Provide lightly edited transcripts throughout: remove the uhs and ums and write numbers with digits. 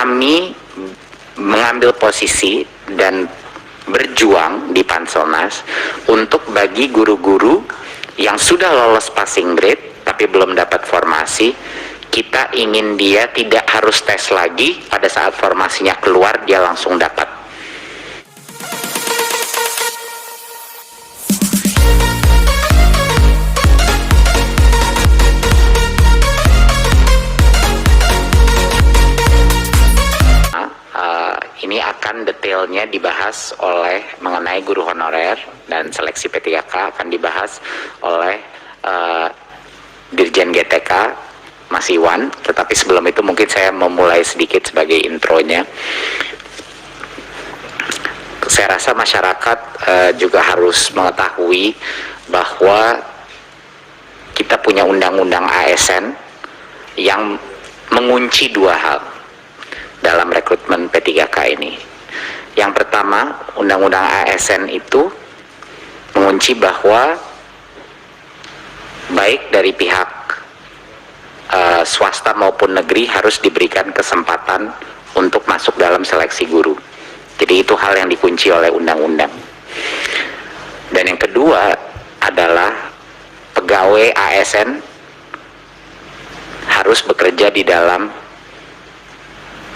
kami mengambil posisi dan berjuang di Panselnas untuk bagi guru-guru yang sudah lolos passing grade tapi belum dapat formasi, kita ingin dia tidak harus tes lagi, pada saat formasinya keluar dia langsung dapat. Ini akan detailnya dibahas oleh mengenai guru honorer dan seleksi P3K akan dibahas oleh Dirjen GTK Mas Iwan, tetapi sebelum itu mungkin saya memulai sedikit sebagai intronya. Saya rasa masyarakat juga harus mengetahui bahwa kita punya undang-undang ASN yang mengunci dua hal dalam rekrutmen P3K ini. Yang pertama, undang-undang ASN itu mengunci bahwa baik dari pihak swasta maupun negeri harus diberikan kesempatan untuk masuk dalam seleksi guru. Jadi itu hal yang dikunci oleh undang-undang. Dan yang kedua adalah pegawai ASN harus bekerja di dalam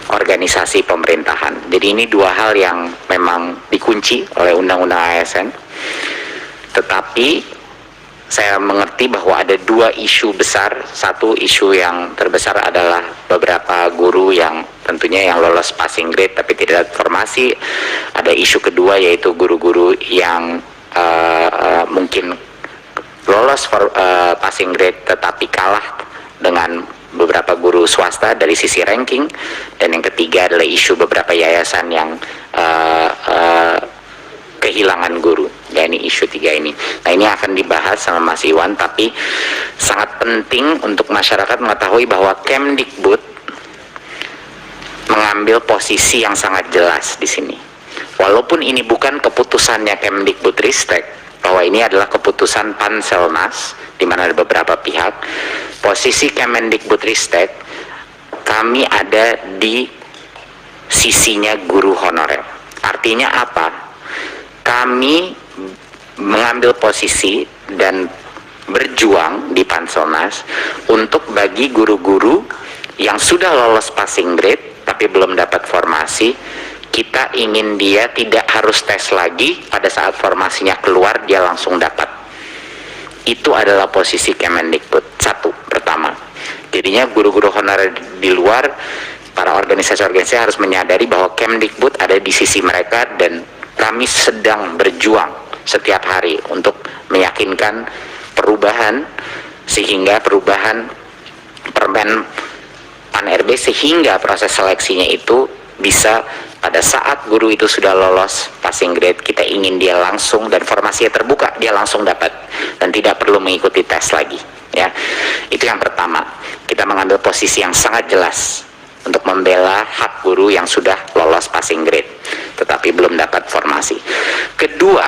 organisasi pemerintahan. Jadi ini dua hal yang memang dikunci oleh undang-undang ASN. Tetapi saya mengerti bahwa ada dua isu besar. Satu isu yang terbesar adalah beberapa guru yang tentunya yang lolos passing grade tapi tidak formasi. Ada isu kedua yaitu guru-guru yang mungkin lolos passing grade tetapi kalah dengan beberapa guru swasta dari sisi ranking. Dan yang ketiga adalah isu beberapa yayasan yang kehilangan guru. Ya, ini isu tiga ini. Nah, ini akan dibahas sama Mas Iwan, tapi sangat penting untuk masyarakat mengetahui bahwa Kemdikbud mengambil posisi yang sangat jelas di sini. Walaupun ini bukan keputusannya Kemdikbudristek, bahwa ini adalah keputusan Panselnas, di mana ada beberapa pihak. Posisi Kemendikbudristek, kami ada di sisinya guru honorer. Artinya apa? Kami mengambil posisi dan berjuang di Panselnas untuk bagi guru-guru yang sudah lolos passing grade tapi belum dapat formasi, kita ingin dia tidak harus tes lagi, pada saat formasinya keluar dia langsung dapat. Itu adalah posisi Kemendikbud. Satu, pertama. Jadinya guru-guru honorer di luar, para organisasi-organisasi harus menyadari bahwa Kemdikbud ada di sisi mereka, dan kami sedang berjuang setiap hari untuk meyakinkan perubahan, sehingga perubahan Permen Pan-RB, sehingga proses seleksinya itu bisa pada saat guru itu sudah lolos passing grade, kita ingin dia langsung, dan formasinya terbuka, dia langsung dapat dan tidak perlu mengikuti tes lagi, ya. Itu yang pertama. Kita mengambil posisi yang sangat jelas untuk membela hak guru yang sudah lolos passing grade tetapi belum dapat formasi. Kedua,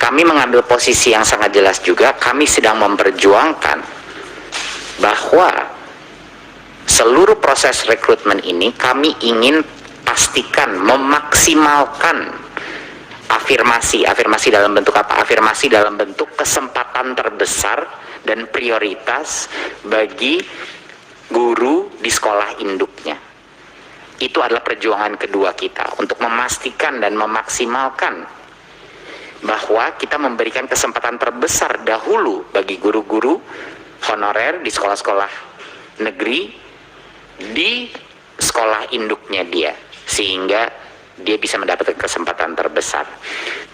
kami mengambil posisi yang sangat jelas juga, kami sedang memperjuangkan bahwa seluruh proses rekrutmen ini kami ingin pastikan memaksimalkan afirmasi dalam bentuk apa? Afirmasi dalam bentuk kesempatan terbesar dan prioritas bagi guru di sekolah induknya. Itu adalah perjuangan kedua kita untuk memastikan dan memaksimalkan bahwa kita memberikan kesempatan terbesar dahulu bagi guru-guru honorer di sekolah-sekolah negeri di sekolah induknya dia, sehingga dia bisa mendapatkan kesempatan terbesar.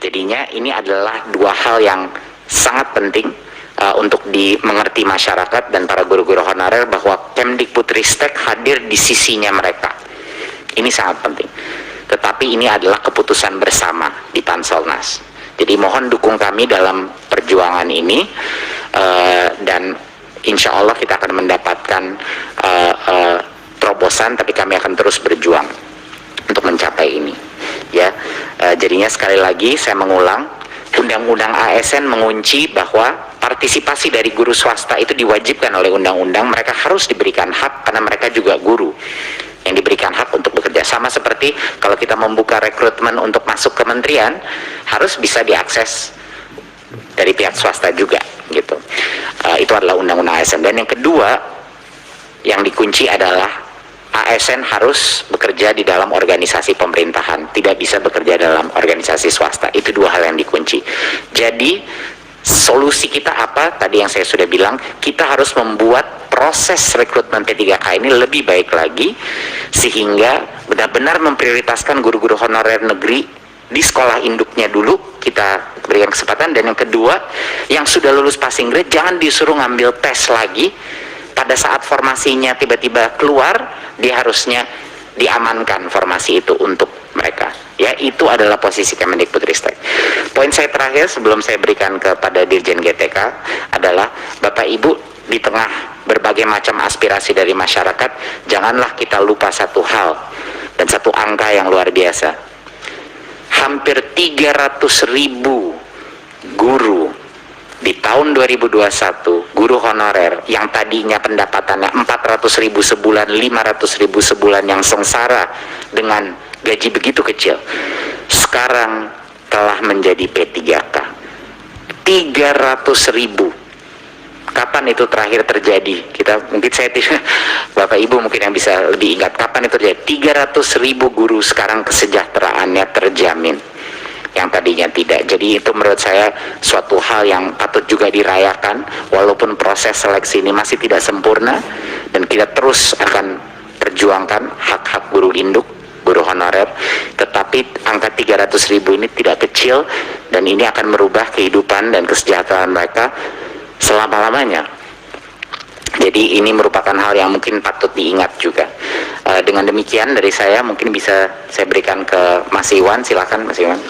Jadinya ini adalah dua hal yang sangat penting untuk dimengerti masyarakat dan para guru-guru honorer, bahwa Kemdikbudristek hadir di sisinya mereka. Ini sangat penting. Tetapi ini adalah keputusan bersama di Panselnas. Jadi mohon dukung kami dalam perjuangan ini, dan insya Allah kita akan mendapatkan terobosan, tapi kami akan terus berjuang untuk mencapai ini, ya. Jadinya sekali lagi saya mengulang, undang-undang ASN mengunci bahwa partisipasi dari guru swasta itu diwajibkan oleh undang-undang. Mereka harus diberikan hak karena mereka juga guru yang diberikan hak untuk Sama seperti kalau kita membuka rekrutmen untuk masuk kementerian, harus bisa diakses dari pihak swasta juga gitu. Itu adalah undang-undang ASN. Dan yang kedua yang dikunci adalah ASN harus bekerja di dalam organisasi pemerintahan, tidak bisa bekerja dalam organisasi swasta. Itu dua hal yang dikunci. Jadi solusi kita apa? Tadi yang saya sudah bilang, kita harus membuat proses rekrutmen P3K ini lebih baik lagi, sehingga benar-benar memprioritaskan guru-guru honorer negeri di sekolah induknya dulu kita berikan kesempatan. Dan yang kedua, yang sudah lulus passing grade jangan disuruh ngambil tes lagi. Pada saat formasinya tiba-tiba keluar, dia harusnya diamankan formasi itu untuk mereka. Ya, itu adalah posisi Kemendikbudristek. Poin saya terakhir sebelum saya berikan kepada Dirjen GTK adalah, Bapak Ibu, di tengah berbagai macam aspirasi dari masyarakat, janganlah kita lupa satu hal dan satu angka yang luar biasa. Hampir 300.000 guru di tahun 2021, guru honorer yang tadinya pendapatannya 400.000 sebulan, 500.000 sebulan, yang sengsara dengan gaji begitu kecil, sekarang telah menjadi P3K. 300.000. Kapan itu terakhir terjadi? Saya tidak, Bapak Ibu mungkin yang bisa lebih ingat kapan itu terjadi. 300.000 guru sekarang kesejahteraannya terjamin, yang tadinya tidak. Jadi itu menurut saya suatu hal yang patut juga dirayakan, walaupun proses seleksi ini masih tidak sempurna, dan kita terus akan perjuangkan hak-hak guru induk, guru honorer, tetapi angka 300.000 ini tidak kecil, dan ini akan merubah kehidupan dan kesejahteraan mereka selama-lamanya. Jadi ini merupakan hal yang mungkin patut diingat juga. Dengan demikian dari saya, mungkin bisa saya berikan ke Mas Iwan. Silakan Mas Iwan.